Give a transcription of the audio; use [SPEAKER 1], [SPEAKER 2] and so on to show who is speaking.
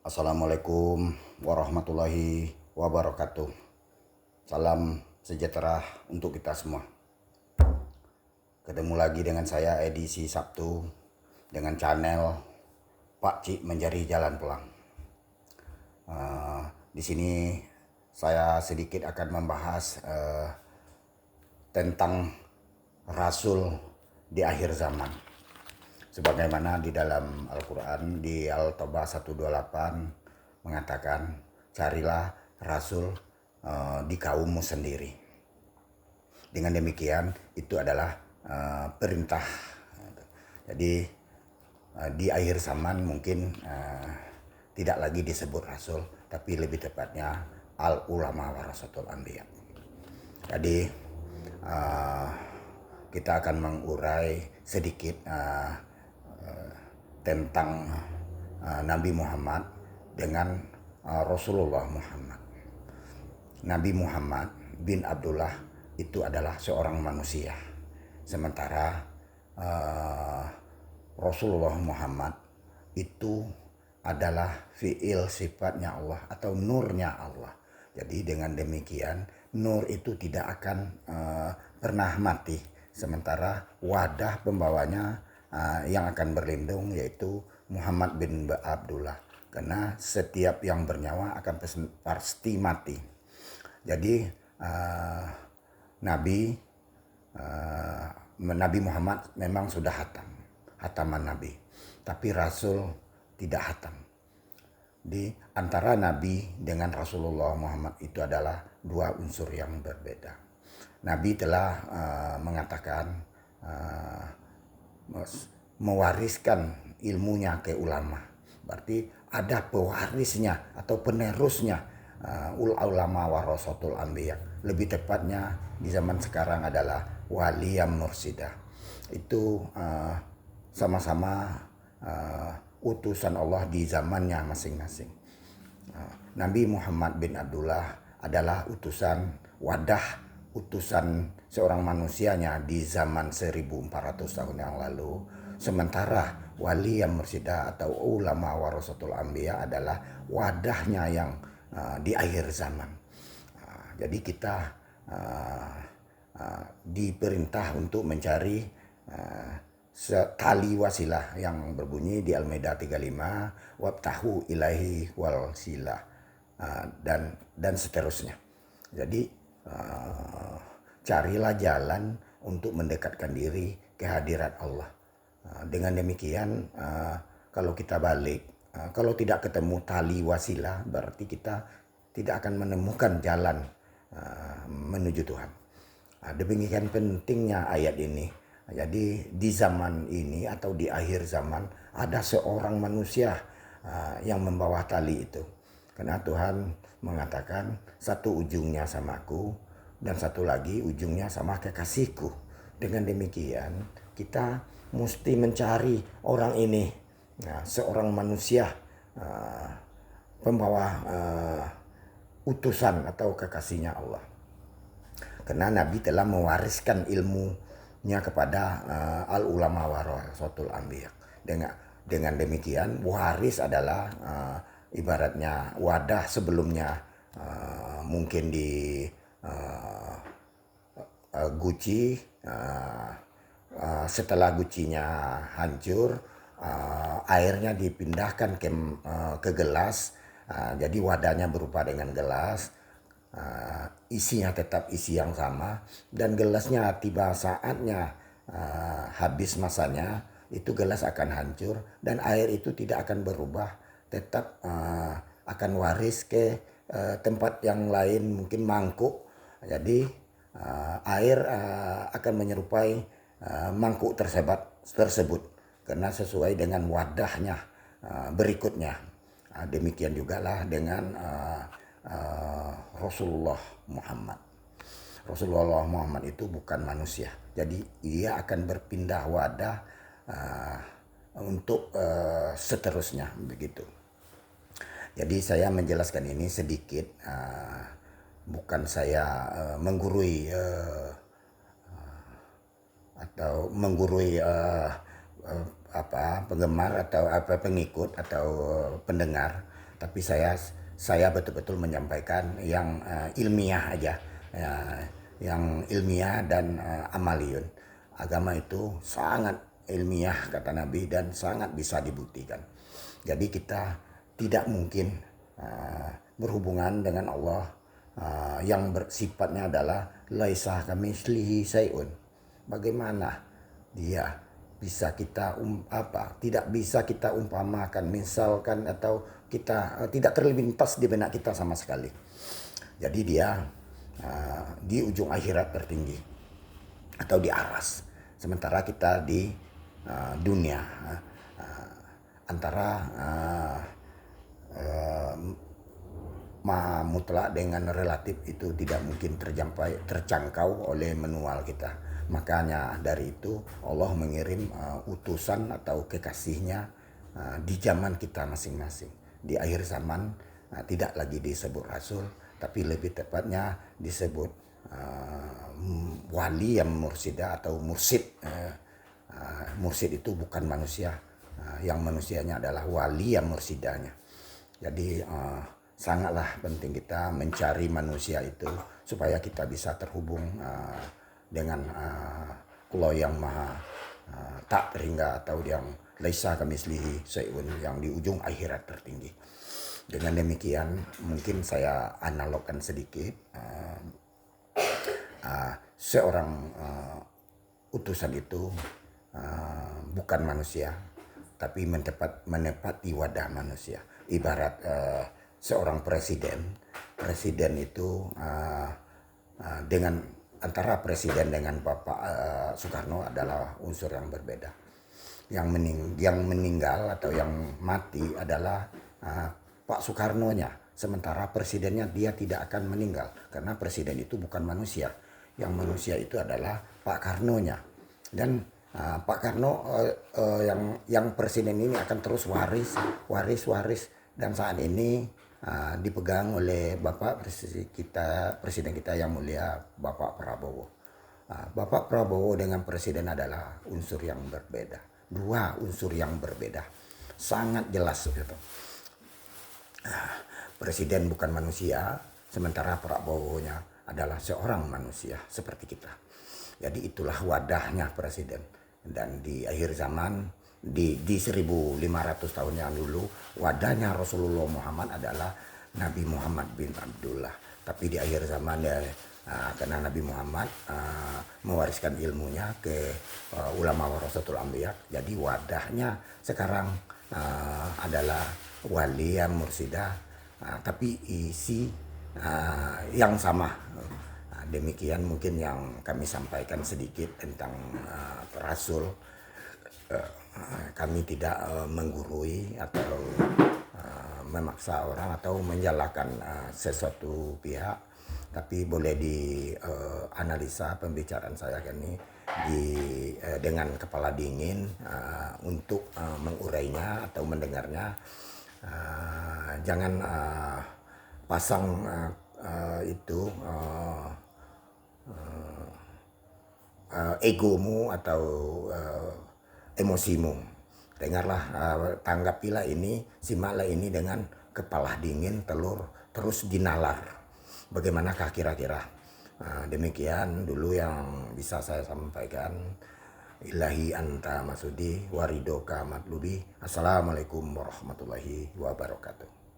[SPEAKER 1] Assalamualaikum warahmatullahi wabarakatuh. Salam sejahtera untuk kita semua. Ketemu lagi dengan saya edisi Sabtu dengan channel Pak Cik Mencari Jalan Pulang. Di sini saya sedikit akan membahas tentang Rasul di akhir zaman. Sebagaimana di dalam Al-Quran di Al-Taubah 128 mengatakan, carilah Rasul di kaummu sendiri. Dengan demikian itu adalah perintah. Jadi di akhir zaman mungkin tidak lagi disebut Rasul, tapi lebih tepatnya Al-Ulama Warasatul Anbiya. Jadi kita akan mengurai sedikit tentang Nabi Muhammad dengan Rasulullah Muhammad. Nabi Muhammad bin Abdullah itu adalah seorang manusia, sementara Rasulullah Muhammad itu adalah fiil sifatnya Allah atau nurnya Allah. Jadi dengan demikian nur itu tidak akan pernah mati, sementara wadah pembawanya yang akan berlindung yaitu Muhammad bin Abdullah, karena setiap yang bernyawa akan pasti mati. Jadi Nabi Muhammad memang sudah hataman Nabi, tapi Rasul tidak hatam. Di antara Nabi dengan Rasulullah Muhammad itu adalah dua unsur yang berbeda. Nabi telah mengatakan mewariskan ilmunya ke ulama. Berarti ada pewarisnya atau penerusnya, ulama warasatul anbiya. Lebih tepatnya di zaman sekarang adalah waliyam mursidah. Itu sama-sama utusan Allah di zamannya masing-masing. Nabi Muhammad bin Abdullah adalah utusan seorang manusianya di zaman 1400 tahun yang lalu. Sementara wali yang mursidah atau ulama warasatul anbiya adalah wadahnya yang di akhir zaman. Jadi kita diperintah untuk mencari tali wasilah yang berbunyi di Al-Maidah 35, wabtahu ilaihi wal silah, dan seterusnya. Jadi carilah jalan untuk mendekatkan diri ke hadirat Allah. Dengan demikian kalau kita balik, kalau tidak ketemu tali wasilah, berarti kita tidak akan menemukan jalan menuju Tuhan. Demikian pentingnya ayat ini. Jadi di zaman ini atau di akhir zaman ada seorang manusia yang membawa tali itu. Karena Tuhan mengatakan satu ujungnya samaku dan satu lagi ujungnya sama kekasihku. Dengan demikian kita mesti mencari orang ini, seorang manusia pembawa utusan atau kekasihnya Allah. Karena Nabi telah mewariskan ilmunya kepada al-ulama warasatul anbiya. Dengan demikian waris adalah ibaratnya wadah sebelumnya mungkin di guci, setelah gucinya hancur, airnya dipindahkan ke gelas, jadi wadahnya berupa dengan gelas, isinya tetap isi yang sama, dan gelasnya tiba saatnya habis masanya, itu gelas akan hancur dan air itu tidak akan berubah, tetap akan waris ke tempat yang lain, mungkin mangkuk. Jadi air akan menyerupai mangkuk tersebut karena sesuai dengan wadahnya berikutnya. Demikian jugalah dengan Rasulullah Muhammad. Rasulullah Muhammad itu bukan manusia, jadi ia akan berpindah wadah untuk seterusnya begitu. Jadi saya menjelaskan ini sedikit, bukan saya menggurui atau menggurui penggemar atau pengikut atau pendengar, Tapi saya betul-betul menyampaikan yang ilmiah aja, uh, yang ilmiah dan amaliyun. Agama itu sangat ilmiah kata Nabi dan sangat bisa dibuktikan. Jadi kita tidak mungkin berhubungan dengan Allah yang bersifatnya adalah laisa kamitslihi syai'un. Bagaimana dia bisa kita tidak bisa kita umpamakan, misalkan, atau kita tidak terlintas di benak kita sama sekali. Jadi dia di ujung akhirat tertinggi atau di aras, sementara kita di dunia antara maha mutlak dengan relatif itu tidak mungkin terjangkau oleh manual kita. Makanya dari itu Allah mengirim utusan atau kekasihnya di zaman kita masing-masing. Di akhir zaman tidak lagi disebut rasul, tapi lebih tepatnya disebut wali yang mursyida atau mursyid. Mursyid itu bukan manusia, yang manusianya adalah wali yang mursyidanya. Jadi sangatlah penting kita mencari manusia itu supaya kita bisa terhubung dengan Allah yang maha tak terhingga atau yang laisa kamitslihi syai'un, yang di ujung akhirat tertinggi. Dengan demikian mungkin saya analogkan sedikit, seorang utusan itu bukan manusia tapi menepati wadah manusia. Ibarat seorang presiden itu dengan antara presiden dengan Bapak Soekarno adalah unsur yang berbeda. Yang meninggal atau yang mati adalah Pak Soekarno-nya, sementara presidennya dia tidak akan meninggal karena presiden itu bukan manusia. Yang manusia itu adalah Pak Karno-nya. Dan Pak Karno yang presiden ini akan terus waris, dan saat ini dipegang oleh Bapak presiden kita yang mulia Bapak Prabowo. Bapak Prabowo dengan presiden adalah unsur yang berbeda, dua unsur yang berbeda, sangat jelas gitu. Presiden bukan manusia, sementara Prabowo-nya adalah seorang manusia seperti kita. Jadi itulah wadahnya presiden. Dan di akhir zaman, di 1500 tahun yang dulu, wadahnya Rasulullah Muhammad adalah Nabi Muhammad bin Abdullah. Tapi di akhir zaman ya, karena Nabi Muhammad mewariskan ilmunya ke ulama warasatul anbiya, jadi wadahnya sekarang adalah wali yang mursyida, tapi isi yang sama. Demikian mungkin yang kami sampaikan sedikit tentang Rasul. Kami tidak menggurui atau memaksa orang atau menyalahkan sesuatu pihak, tapi boleh dianalisa pembicaraan saya ini dengan kepala dingin untuk mengurainya atau mendengarnya. Jangan pasang egomu atau emosimu. Dengarlah, tanggapilah ini, simaklah ini dengan kepala dingin, terus dinalar. Bagaimanakah kira-kira? Demikian dulu yang bisa saya sampaikan. Ilahi anta masudi waridoka matlubi. Assalamualaikum warahmatullahi wabarakatuh.